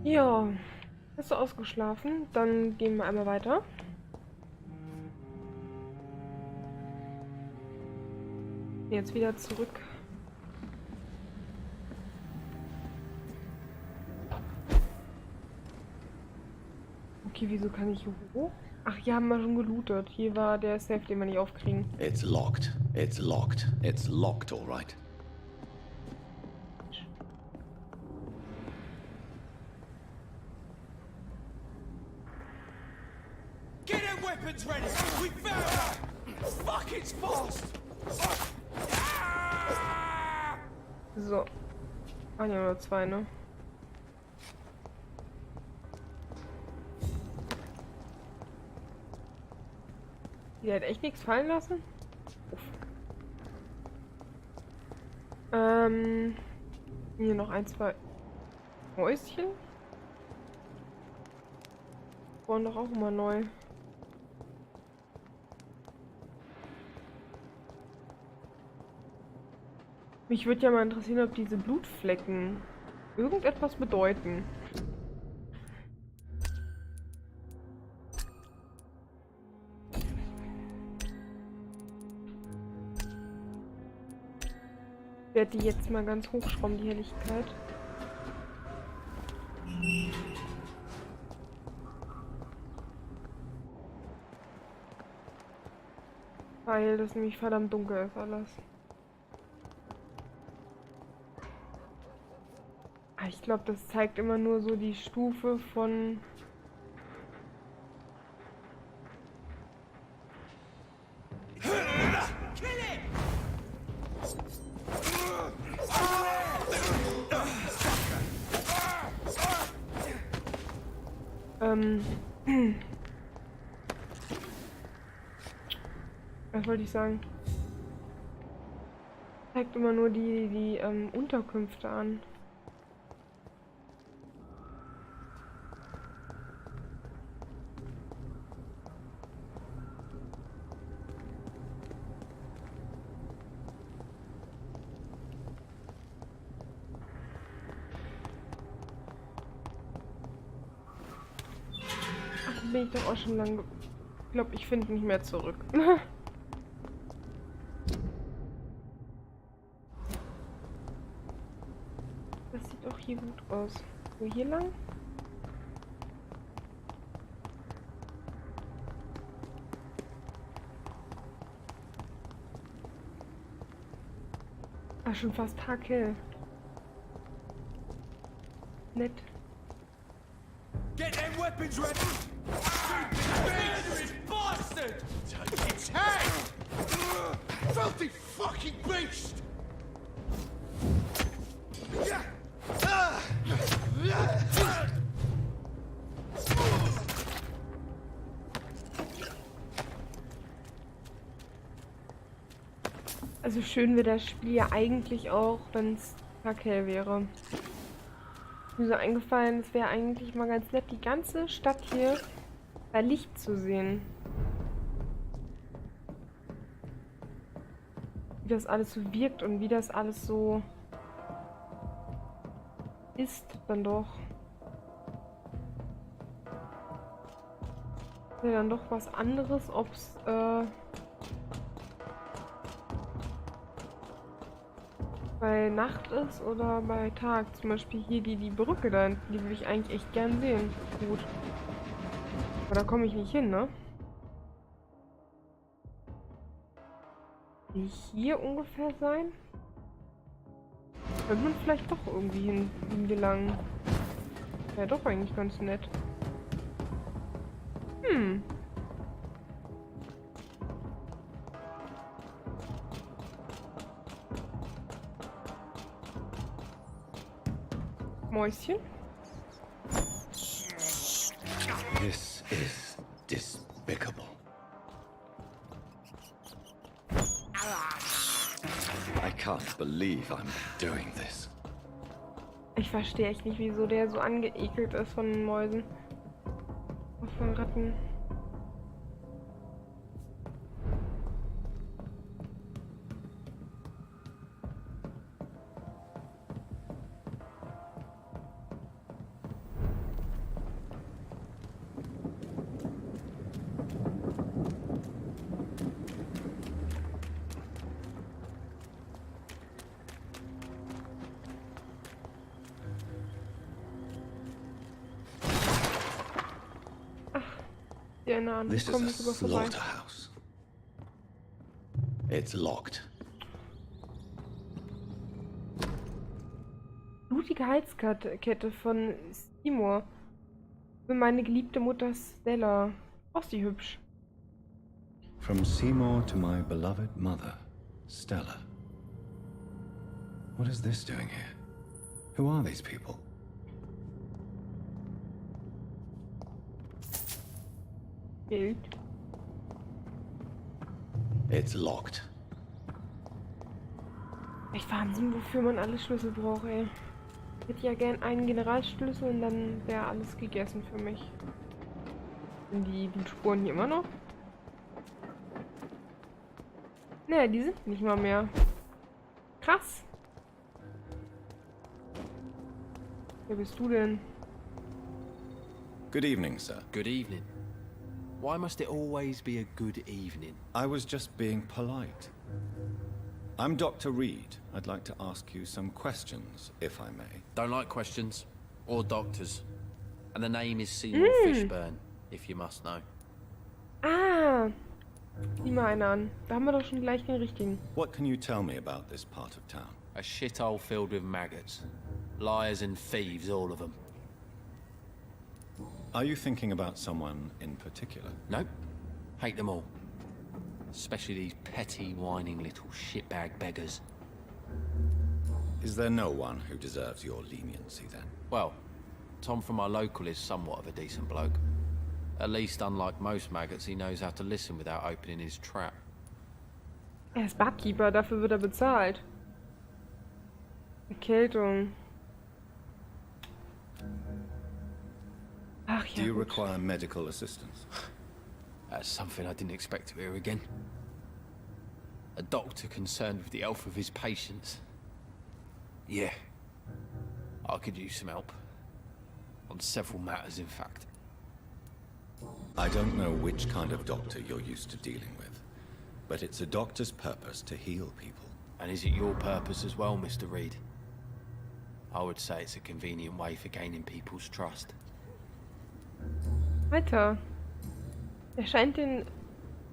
Ja, hast du ausgeschlafen? Dann gehen wir einmal weiter. Jetzt wieder zurück. Okay, wieso kann ich hier hoch? Ach, hier haben wir schon gelootet. Hier war der Safe, den wir nicht aufkriegen. It's locked. It's locked. It's locked, all right. Get them weapons ready! We found her! Fuck, it's fast! So. Ah, ja, nur zwei, ne? Die hat echt nichts fallen lassen? Uff. Hier noch ein, zwei Häuschen. Wollen doch auch immer neu. Mich würde ja mal interessieren, ob diese Blutflecken irgendetwas bedeuten. Ich werde die jetzt mal ganz hochschrauben, die Helligkeit. Weil das nämlich verdammt dunkel ist alles. Ich glaube, das zeigt immer nur so die Stufe von... Was wollte ich sagen? Zeigt immer nur die Unterkünfte an. Ach, bin ich doch auch schon lange... Ich glaube, ich finde nicht mehr zurück. Das sieht doch hier gut aus. So, hier lang? Ah, schon fast taghell. Nett. Get them weapons ready! Murderous bastard! Take its head! Filthy fucking beast! Also schön wäre das Spiel ja eigentlich auch, wenn es taghell wäre. Mir so eingefallen, es wäre eigentlich mal ganz nett, die ganze Stadt hier bei Licht zu sehen. Wie das alles so wirkt und wie das alles so ist dann doch. Wäre dann doch was anderes, ob es bei Nacht ist oder bei Tag. Zum Beispiel hier die Brücke da hinten, die würde ich eigentlich echt gern sehen. Gut. Aber da komme ich nicht hin, ne? Will ich hier ungefähr sein? Könnte man vielleicht doch irgendwie hingelangen. Wäre doch eigentlich ganz nett. Mäuschen. This is despicable. I can't believe I'm doing this. Ich verstehe echt nicht, wieso der so angeekelt ist von den Mäusen. Und von Ratten. wieder in einer anderen This is a Kommilitonen vorbei. slaughterhouse. It's locked. Blutige Halskette von Seymour. Für meine geliebte Mutter Stella. Oh, ist die hübsch. From Seymour to my beloved mother, Stella. What is this doing here? Who are these people? Bild. It's locked. Echt Wahnsinn, wofür man alle Schlüssel braucht, ey. Ich hätte ja gern einen Generalschlüssel und dann wäre alles gegessen für mich. Sind die Blutspuren hier immer noch? Ne, die sind nicht mal mehr. Krass. Wer bist du denn? Good evening, sir. Good evening. Why must it always be a good evening? I was just being polite. I'm Dr. Reid. I'd like to ask you some questions, if I may. Don't like questions. Or doctors. And the name is Seymour Fishburne, if you must know. Ah! Sieh mal einen an. Da haben wir doch schon gleich den richtigen. What can you tell me about this part of town? A shithole filled with maggots. Liars and thieves, all of them. Are you thinking about someone in particular? Nope. Hate them all. Especially these petty, whining little shitbag beggars. Is there no one who deserves your leniency, then? Well, Tom from our local is somewhat of a decent bloke. At least, unlike most maggots, he knows how to listen without opening his trap. Er ist Barkeeper, dafür wird er bezahlt. Erkältung. Ach ja. Do you gut. require medical assistance? That's something I didn't expect to hear again. A doctor concerned with the health of his patients. Yeah. I could use some help. On several matters, in fact. I don't know which kind of doctor you're used to dealing with, but it's a doctor's purpose to heal people. And is it your purpose as well, Mr. Reid? I would say it's a convenient way for gaining people's trust. Alter. Er scheint den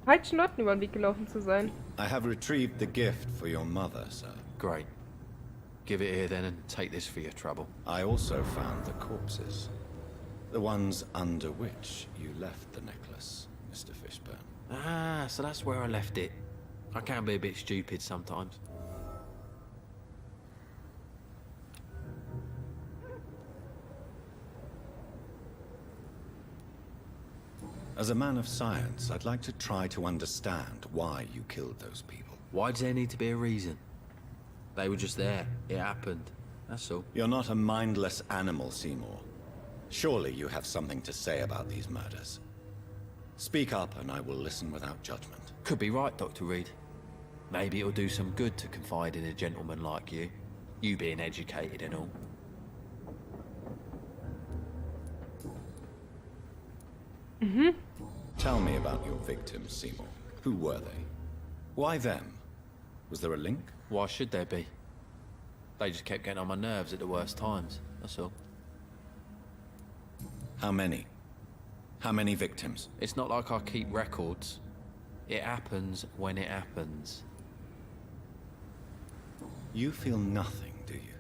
falschen Leuten über den Weg gelaufen zu sein. I have retrieved the gift for your mother, sir. Great. Give it here then and take this for your trouble. I also found the corpses. The ones under which you left the necklace, Mr. Fishburne. Ah, so that's where I left it. I can be a bit stupid sometimes. As a man of science, I'd like to try to understand why you killed those people. Why does there need to be a reason? They were just there. It happened. That's all. You're not a mindless animal, Seymour. Surely you have something to say about these murders. Speak up and I will listen without judgment. Could be right, Dr. Reid. Maybe it'll do some good to confide in a gentleman like you. You being educated and all. Tell me about your victims, Seymour. Who were they? Why them? Was there a link? Why should there be? They just kept getting on my nerves at the worst times, that's all. How many? How many victims? It's not like I keep records. It happens when it happens. You feel nothing, do you?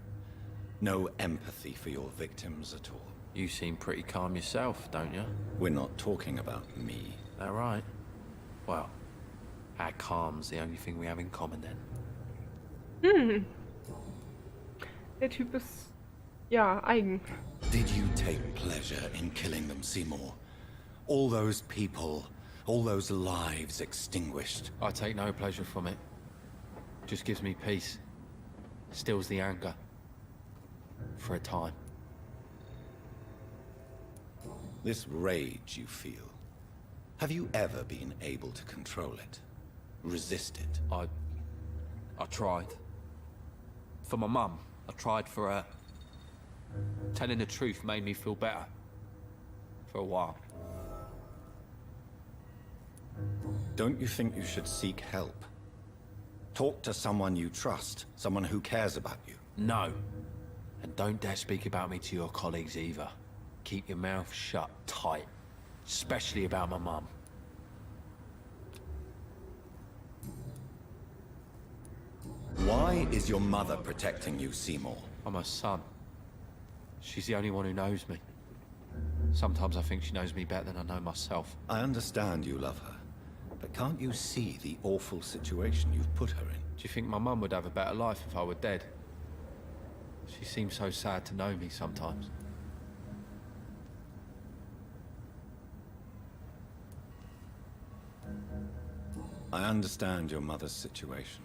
No empathy for your victims at all? You seem pretty calm yourself, don't you? We're not talking about me. That right? Well, our calm's the only thing we have in common then. Der Typ ist, ja, eigen. Did you take pleasure in killing them, Seymour? All those people, all those lives extinguished. I take no pleasure from it. Just gives me peace. Stills the anger. For a time. This rage you feel, have you ever been able to control it? Resist it? I tried. For my mum, I tried for her. Telling the truth made me feel better. For a while. Don't you think you should seek help? Talk to someone you trust, someone who cares about you. No. And don't dare speak about me to your colleagues either. Keep your mouth shut tight. Especially about my mum. Why is your mother protecting you, Seymour? I'm her son. She's the only one who knows me. Sometimes I think she knows me better than I know myself. I understand you love her, but can't you see the awful situation you've put her in? Do you think my mum would have a better life if I were dead? She seems so sad to know me sometimes. I understand your mother's situation.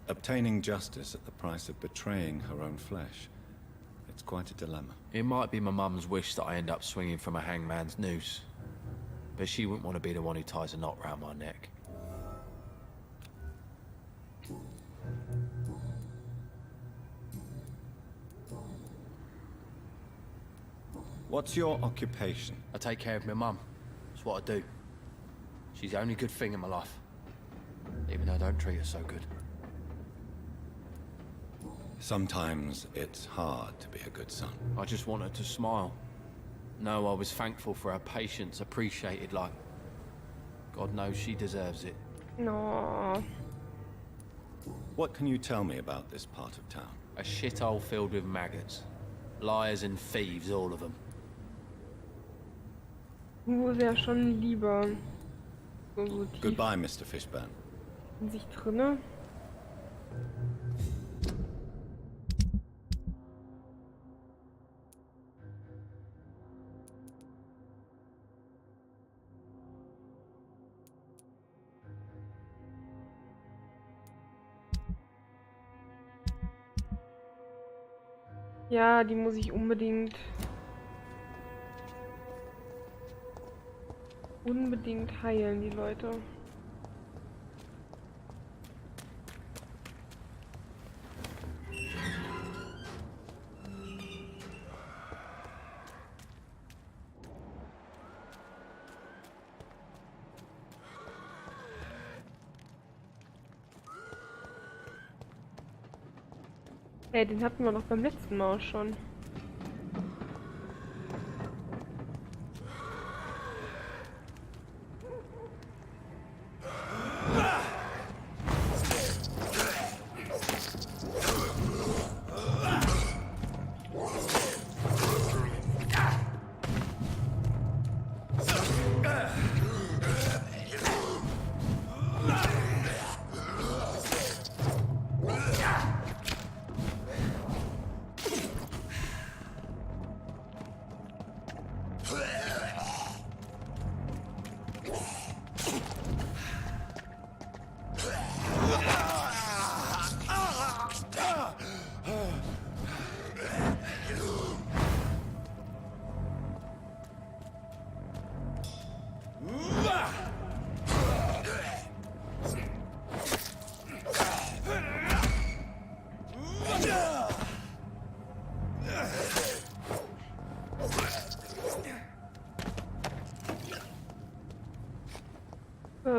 Obtaining justice at the price of betraying her own flesh. It's quite a dilemma. It might be my mum's wish that I end up swinging from a hangman's noose. But she wouldn't want to be the one who ties a knot round my neck. What's your occupation? I take care of my mum. That's what I do. She's the only good thing in my life. Even though I don't treat her so good. Sometimes it's hard to be a good son. I just want her to smile. No, I was thankful for her patience, appreciated like... God knows she deserves it. No. What can you tell me about this part of town? A shithole filled with maggots. Liars and thieves, all of them. Wo ist ja schon lieber. So tief Goodbye, Mr. Fishburne. in sich drinne. Ja, die muss ich unbedingt heilen, die Leute. Hey, den hatten wir doch beim letzten Mal auch schon.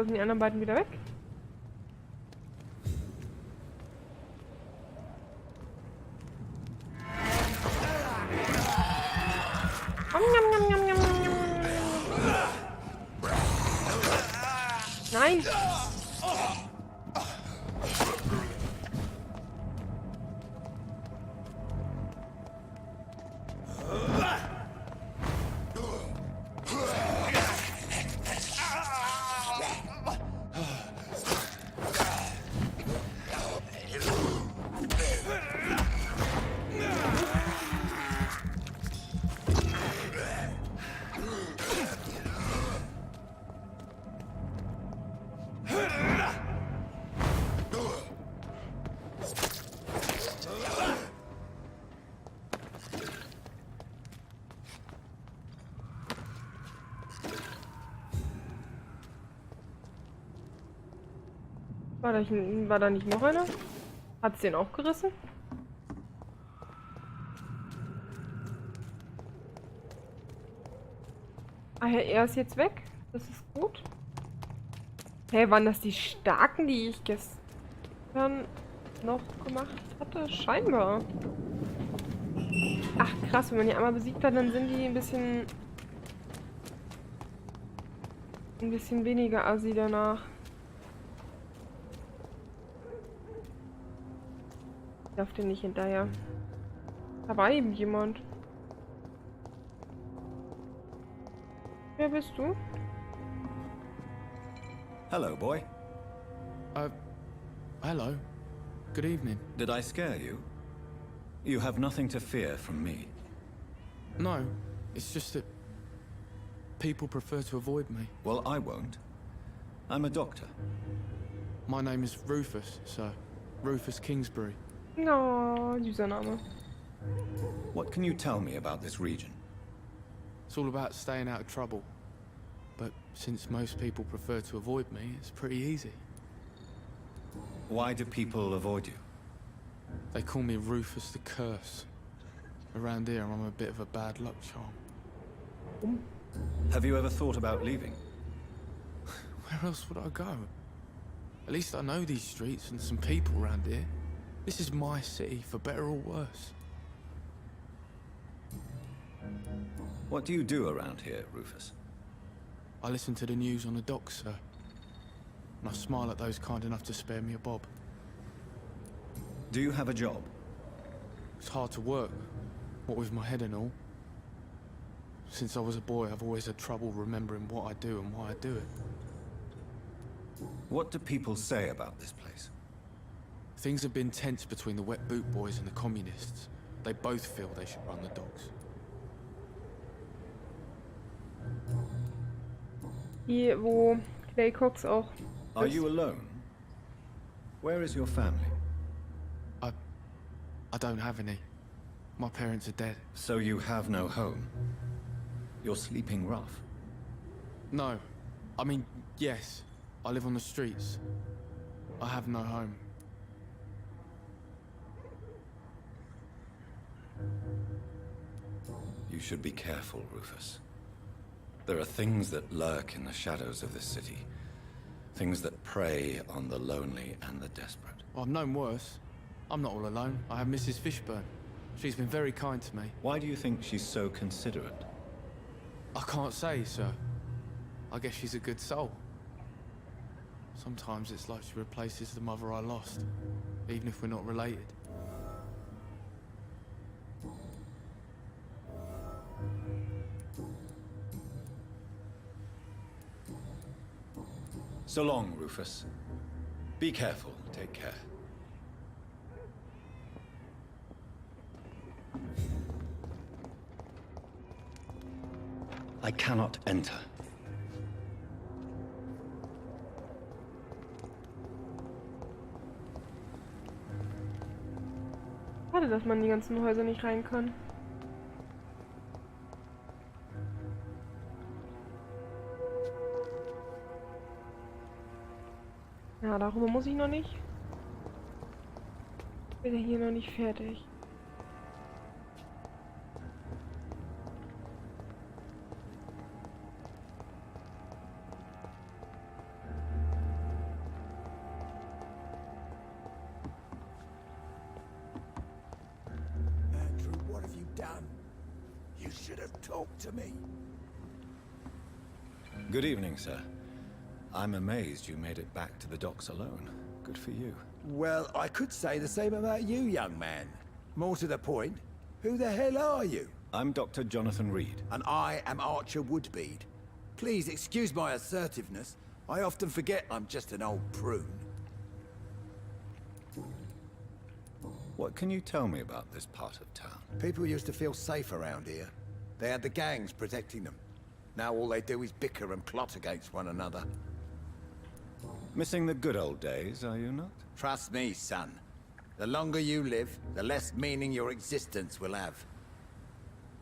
Sind die anderen beiden wieder weg? Nein! War da nicht noch einer? Hat's den auch gerissen? Ah ja, er ist jetzt weg. Das ist gut. Hey, waren das die Starken, die ich gestern noch gemacht hatte? Scheinbar. Ach krass, wenn man die einmal besiegt hat, dann sind die ein bisschen Ein bisschen weniger assi danach. Ich darf dir nicht hinterher. Da war eben jemand. Wer bist du? Hello, boy. Hello. Good evening. Did I scare you? You have nothing to fear from me. No, it's just that people prefer to avoid me. Well, I won't. I'm a doctor. My name is Rufus, sir. Rufus Kingsbury. Oh, süßer Name. What can you tell me about this region? It's all about staying out of trouble. But since most people prefer to avoid me, it's pretty easy. Why do people avoid you? They call me Rufus the Curse. Around here, I'm a bit of a bad luck charm. Have you ever thought about leaving? Where else would I go? At least I know these streets and some people around here. This is my city, for better or worse. What do you do around here, Rufus? I listen to the news on the docks, sir. And I smile at those kind enough to spare me a bob. Do you have a job? It's hard to work, what with my head and all. Since I was a boy, I've always had trouble remembering what I do and why I do it. What do people say about this place? Things have been tense between the wet boot boys and the communists. They both feel they should run the docks. Hier, wo Clay Cox auch Are ist. you alone? Where is your family? I don't have any. My parents are dead. So you have no home? You're sleeping rough? No. I mean, yes. I live on the streets. I have no home. You should be careful, Rufus. There are things that lurk in the shadows of this city. Things that prey on the lonely and the desperate. I've known worse. I'm not all alone. I have Mrs. Fishburne. She's been very kind to me. Why do you think she's so considerate? I can't say, sir. I guess she's a good soul. Sometimes it's like she replaces the mother I lost, even if we're not related. So long, Rufus. Be careful. Take care. I cannot enter. Schade, dass man in die ganzen Häuser nicht rein kann. Ja, darüber muss ich noch nicht. Bin ja hier noch nicht fertig. Andrew, what have you done? You should have talked to me. Good evening, sir. I'm amazed you made it back to the docks alone. Good for you. Well, I could say the same about you, young man. More to the point, who the hell are you? I'm Dr. Jonathan Reid. And I am Archer Woodbead. Please excuse my assertiveness. I often forget I'm just an old prune. What can you tell me about this part of town? People used to feel safe around here. They had the gangs protecting them. Now all they do is bicker and plot against one another. Missing the good old days, are you not? Trust me, son. The longer you live, the less meaning your existence will have.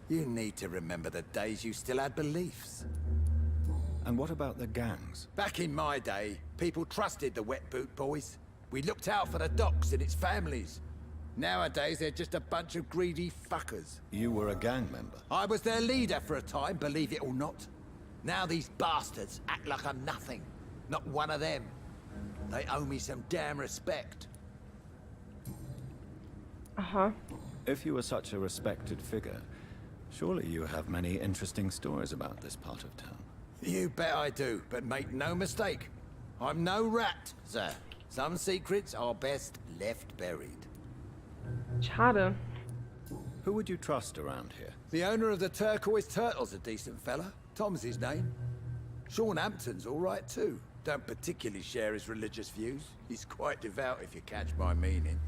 You need to remember the days you still had beliefs. And what about the gangs? Back in my day, people trusted the wet boot boys. We looked out for the docks and its families. Nowadays, they're just a bunch of greedy fuckers. You were a gang member. I was their leader for a time, believe it or not. Now these bastards act like I'm nothing. Not one of them. They owe me some damn respect. Aha. If you were such a respected figure, surely you have many interesting stories about this part of town. You bet I do, but make no mistake. I'm no rat, sir. Some secrets are best left buried. Schade. Who would you trust around here? The owner of the Turquoise Turtle's a decent fella. Tom's his name. Sean Hampton's all right too. Don't particularly share his religious views. He's quite devout, if you catch my meaning.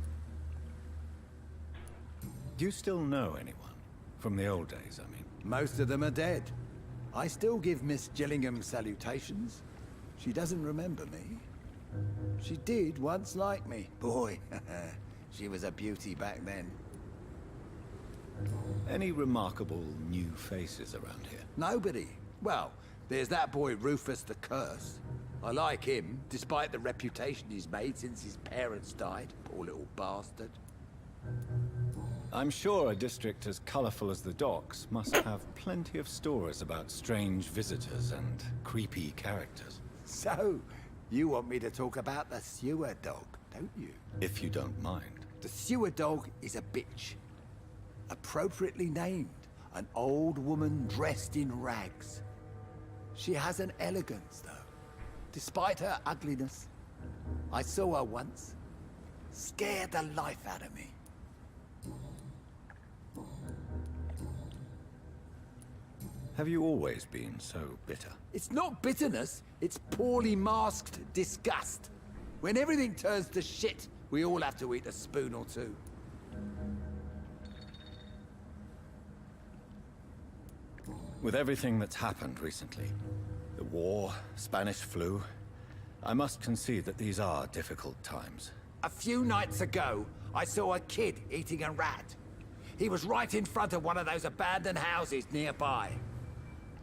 Do you still know anyone? From the old days, I mean. Most of them are dead. I still give Miss Gillingham salutations. She doesn't remember me. She did once like me. Boy, she was a beauty back then. Any remarkable new faces around here? Nobody. Well, there's that boy Rufus the Curse. I like him, despite the reputation he's made since his parents died. Poor little bastard. I'm sure a district as colorful as the docks must have plenty of stories about strange visitors and creepy characters. So, you want me to talk about the sewer dog, don't you? If you don't mind. The sewer dog is a bitch. Appropriately named. An old woman dressed in rags. She has an elegance, though. Despite her ugliness. I saw her once. Scared the life out of me. Have you always been so bitter? It's not bitterness, it's poorly masked disgust. When everything turns to shit, we all have to eat a spoon or two. With everything that's happened recently, the war, Spanish flu, I must concede that these are difficult times. A few nights ago, I saw a kid eating a rat. He was right in front of one of those abandoned houses nearby.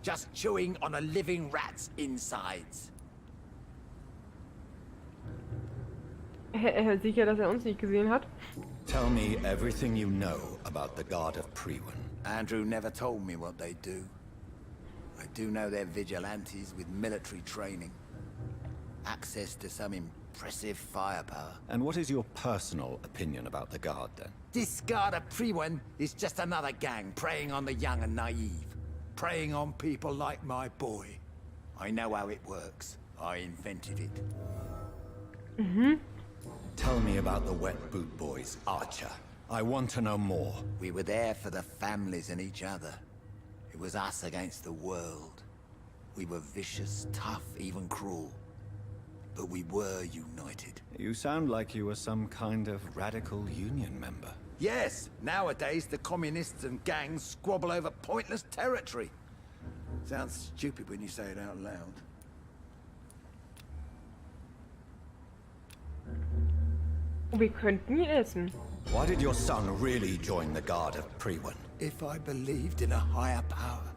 Just chewing on a living rat's insides. Sicher, dass uns nicht gesehen hat. Tell me everything you know about the Guard of Priwen. Andrew never told me what they do. I do know they're vigilantes with military training. Access to some impressive firepower. And what is your personal opinion about the Guard, then? This Guard of Priwen is just another gang preying on the young and naive. Preying on people like my boy. I know how it works. I invented it. Tell me about the Wet Boot Boys, Archer. I want to know more. We were there for the families and each other. It was us against the world. We were vicious, tough, even cruel. But we were united. You sound like you were some kind of radical union member. Yes, nowadays the communists and gangs squabble over pointless territory. Sounds stupid when you say it out loud. Wir könnten ihn essen. Why did your son really join the Guard of Priwen? If I believed in a higher power,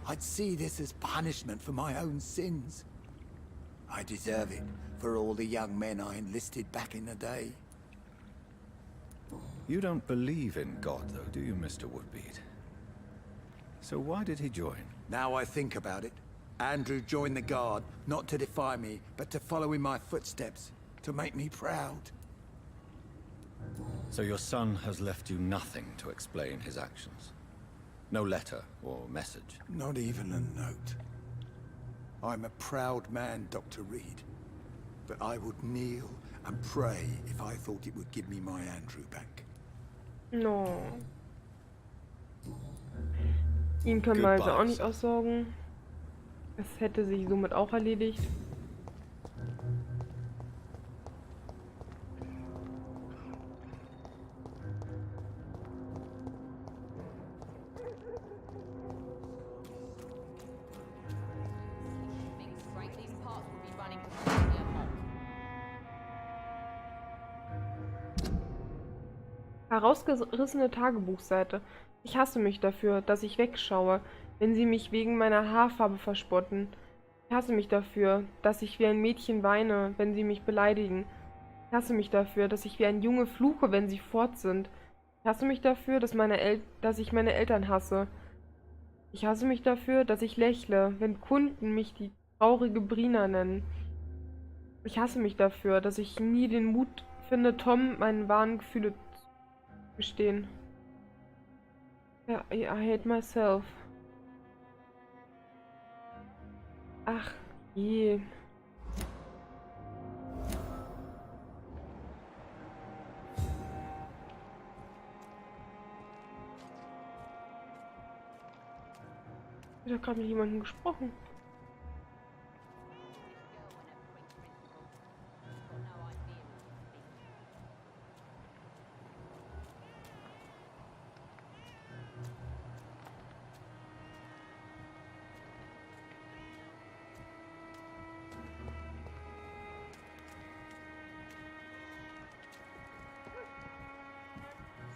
I'd see this as punishment for my own sins. I deserve it for all the young men I enlisted back in the day. You don't believe in God, though, do you, Mr. Woodbeard? So why did he join? Now I think about it, Andrew joined the Guard, not to defy me, but to follow in my footsteps, to make me proud. So your son has left you nothing to explain his actions? No letter or message? Not even a note. I'm a proud man, Dr. Reid. But I would kneel and pray if I thought it would give me my Andrew back. No. Ihn können wir also auch nicht aussorgen. Das hätte sich somit auch erledigt. Herausgerissene Tagebuchseite. Ich hasse mich dafür, dass ich wegschaue, wenn sie mich wegen meiner Haarfarbe verspotten. Ich hasse mich dafür, dass ich wie ein Mädchen weine, wenn sie mich beleidigen. Ich hasse mich dafür, dass ich wie ein Junge fluche, wenn sie fort sind. Ich hasse mich dafür, dass ich meine Eltern hasse. Ich hasse mich dafür, dass ich lächle, wenn Kunden mich die traurige Brina nennen. Ich hasse mich dafür, dass ich nie den Mut finde, Tom meinen wahren Gefühle zu gestehen. Ja, I hate myself. Ach, je. Ich habe gerade mit jemandem gesprochen.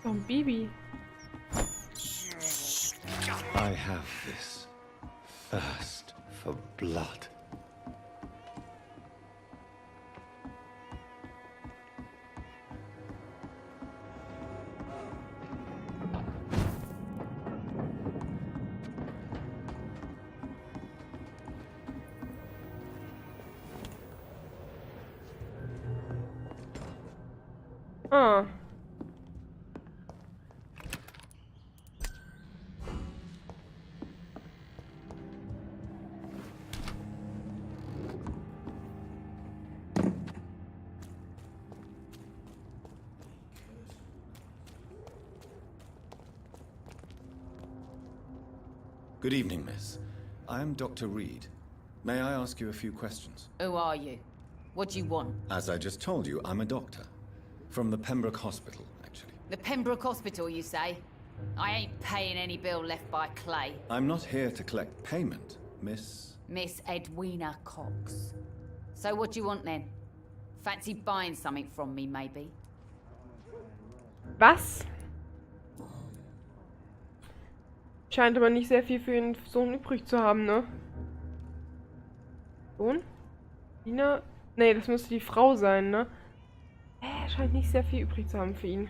So ein Baby. I have this thirst for blood. Ah. Good evening, miss. I am Dr. Reid. May I ask you a few questions? Who are you? What do you want? As I just told you, I'm a doctor. From the Pembroke Hospital, actually. The Pembroke Hospital, you say? I ain't paying any bill left by Clay. I'm not here to collect payment, miss. Miss Edwina Cox. So what do you want then? Fancy buying something from me, maybe? Was? Scheint aber nicht sehr viel für ihren Sohn übrig zu haben, ne? Sohn? Dina? Nee, das müsste die Frau sein, ne? Scheint nicht sehr viel übrig zu haben für ihn.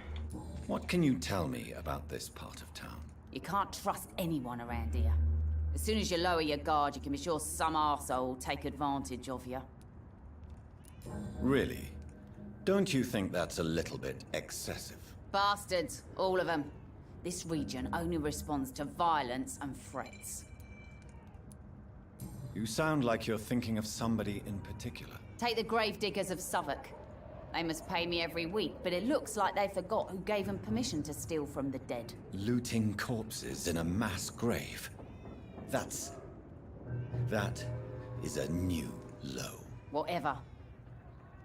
What can you tell me about this part of town? You can't trust anyone around here. As soon as you lower your guard, you can be sure some arsehole will take advantage of you. Really? Don't you think that's a little bit excessive? Bastards, all of them. This region only responds to violence and threats. You sound like you're thinking of somebody in particular. Take the gravediggers of Southwark. They must pay me every week, but it looks like they forgot who gave them permission to steal from the dead. Looting corpses in a mass grave. That is a new low. Whatever.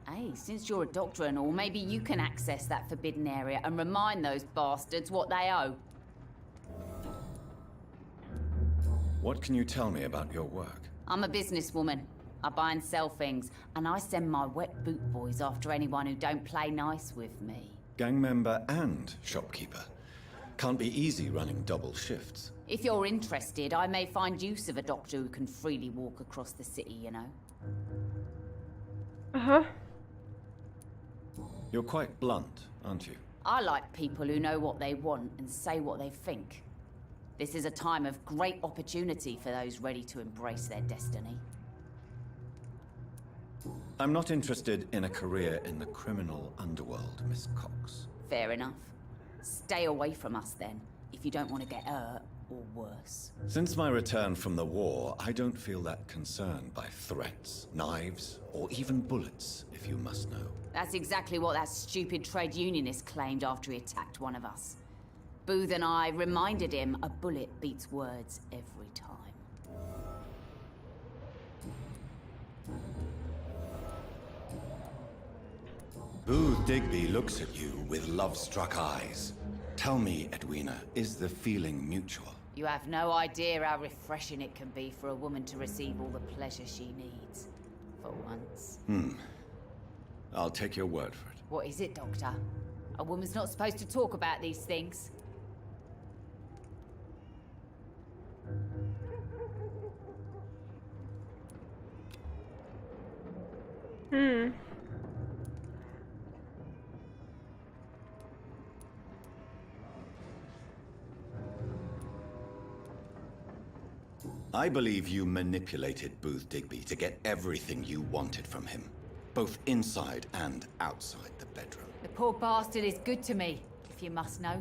Hey, since you're a doctor and all, maybe you can access that forbidden area and remind those bastards what they owe. What can you tell me about your work? I'm a businesswoman. I buy and sell things, and I send my wet boot boys after anyone who don't play nice with me. Gang member and shopkeeper. Can't be easy running double shifts. If you're interested, I may find use of a doctor who can freely walk across the city, you know. Aha. You're quite blunt, aren't you? I like people who know what they want and say what they think. This is a time of great opportunity for those ready to embrace their destiny. I'm not interested in a career in the criminal underworld, Miss Cox. Fair enough. Stay away from us then, if you don't want to get hurt or worse. Since my return from the war, I don't feel that concerned by threats, knives, or even bullets, if you must know. That's exactly what that stupid trade unionist claimed after he attacked one of us. Booth and I reminded him a bullet beats words every time. Booth Digby looks at you with love-struck eyes. Tell me, Edwina, is the feeling mutual? You have no idea how refreshing it can be for a woman to receive all the pleasure she needs. For once. I'll take your word for it. What is it, Doctor? A woman's not supposed to talk about these things. I believe you manipulated Booth Digby to get everything you wanted from him, both inside and outside the bedroom. The poor bastard is good to me, if you must know.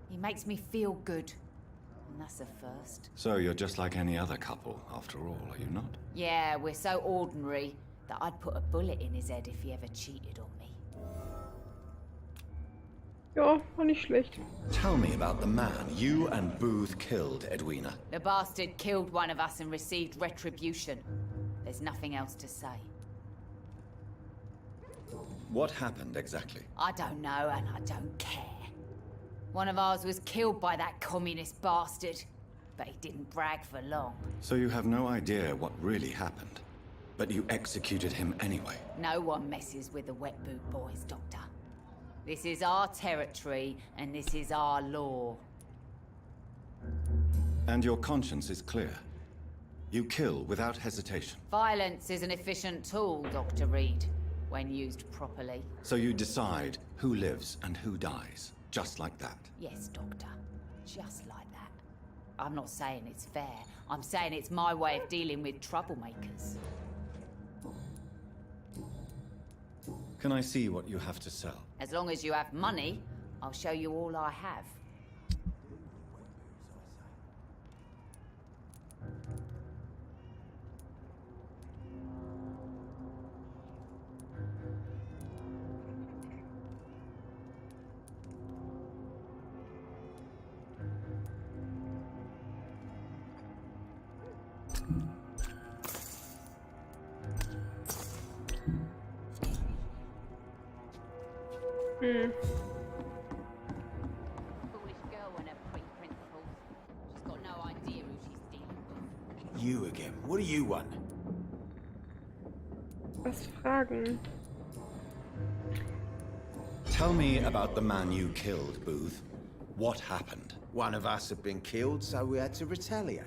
He makes me feel good. That's a first. So you're just like any other couple, after all, are you not? Yeah, we're so ordinary that I'd put a bullet in his head if he ever cheated on me. Ja, war nicht schlecht. Tell me about the man you and Booth killed, Edwina. The bastard killed one of us and received retribution. There's nothing else to say. What happened exactly? I don't know, and I don't care. One of ours was killed by that communist bastard, but he didn't brag for long. So you have no idea what really happened, but you executed him anyway. No one messes with the wet boot boys, Doctor. This is our territory, and this is our law. And your conscience is clear. You kill without hesitation. Violence is an efficient tool, Dr. Reid, when used properly. So you decide who lives and who dies, just like that. Yes, Doctor. Just like that. I'm not saying it's fair. I'm saying it's my way of dealing with troublemakers. Can I see what you have to sell? As long as you have money, I'll show you all I have. Foolish girl and her pre-principles. She's got no idea who she's dealing with. You again. What do you want? Was fragen? Tell me about the man you killed, Booth. What happened? One of us had been killed, so we had to retaliate.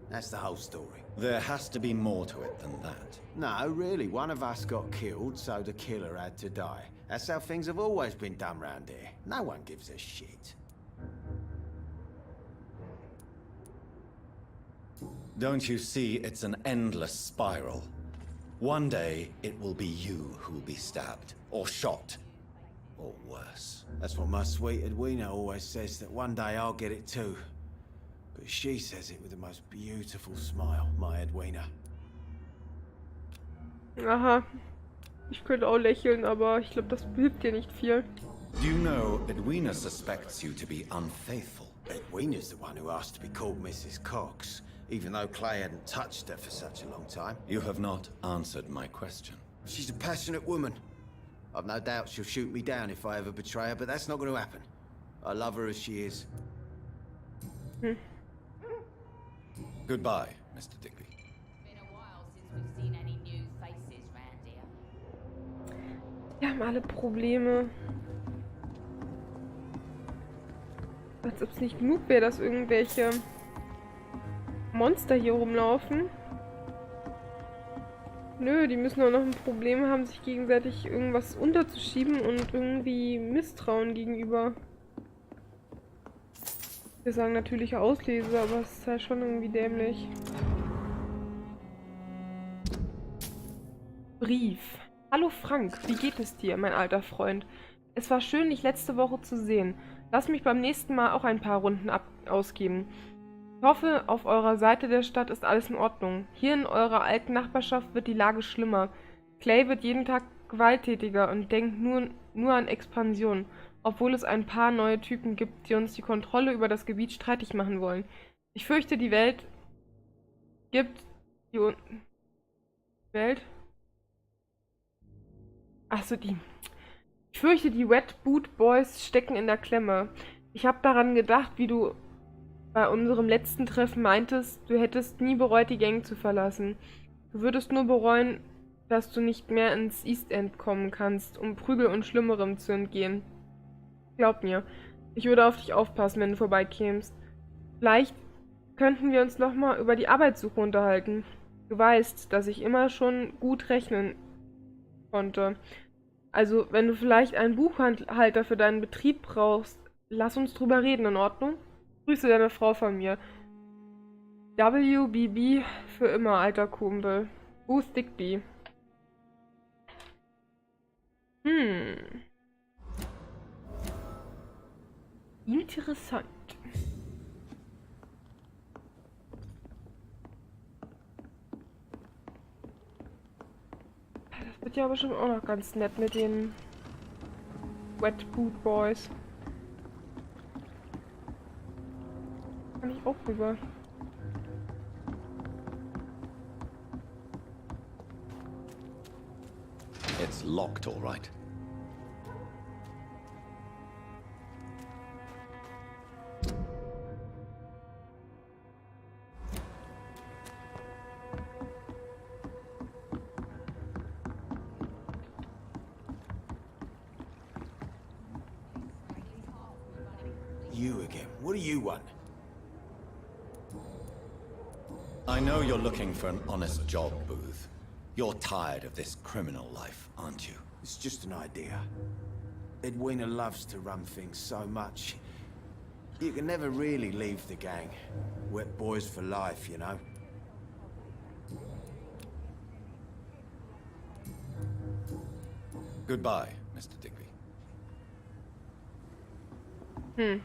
That's the whole story. There has to be more to it than that. No, really, one of us got killed, so the killer had to die. That's how things have always been done round here. No one gives a shit. Don't you see it's an endless spiral? One day, it will be you who will be stabbed, or shot, or worse. That's what my sweet Edwina always says, that one day I'll get it too. But she says it with the most beautiful smile, my Edwina. Aha. Ich könnte auch lächeln, aber ich glaube, das hilft dir nicht viel. Do you know Edwina suspects you to be unfaithful? Edwina's the one who asked to be called Mrs. Cox, even though Clay hadn't touched her for such a long time. You have not answered my question. She's a passionate woman. I've no doubt she'll shoot me down if I ever betray her, but that's not going to happen. I love her as she is. Goodbye, Mr. Digby. Been a while since we've seen any new faces round here. Wir haben alle Probleme. Als ob es nicht genug wäre, dass irgendwelche Monster hier rumlaufen. Nö, die müssen auch noch ein Problem haben, sich gegenseitig irgendwas unterzuschieben und irgendwie Misstrauen gegenüber. Wir sagen natürliche Auslese, aber es ist halt schon irgendwie dämlich. Brief. Hallo Frank, wie geht es dir, mein alter Freund? Es war schön, dich letzte Woche zu sehen. Lass mich beim nächsten Mal auch ein paar Runden ausgeben. Ich hoffe, auf eurer Seite der Stadt ist alles in Ordnung. Hier in eurer alten Nachbarschaft wird die Lage schlimmer. Clay wird jeden Tag gewalttätiger und denkt nur an Expansion, obwohl es ein paar neue Typen gibt, die uns die Kontrolle über das Gebiet streitig machen wollen. Ich fürchte, die Welt gibt die Welt. Achso, die. Ich fürchte, die Wet Boot Boys stecken in der Klemme. Ich habe daran gedacht, wie du bei unserem letzten Treffen meintest, du hättest nie bereut, die Gang zu verlassen. Du würdest nur bereuen, dass du nicht mehr ins East End kommen kannst, um Prügel und Schlimmerem zu entgehen. Glaub mir, ich würde auf dich aufpassen, wenn du vorbeikämst. Vielleicht könnten wir uns nochmal über die Arbeitssuche unterhalten. Du weißt, dass ich immer schon gut rechnen konnte. Also, wenn du vielleicht einen Buchhalter für deinen Betrieb brauchst, lass uns drüber reden, in Ordnung? Grüße deine Frau von mir. WBB für immer, alter Kumpel. Booth Digby. Interessant. Wird ja bestimmt auch noch ganz nett mit den Wet Boot Boys. Kann ich auch rüber. It's locked, all right. You again. What do you want? I know you're looking for an honest job, Booth. You're tired of this criminal life, aren't you? It's just an idea. Edwina loves to run things so much. You can never really leave the gang. Wet boys for life, you know? Goodbye, Mr. Digby.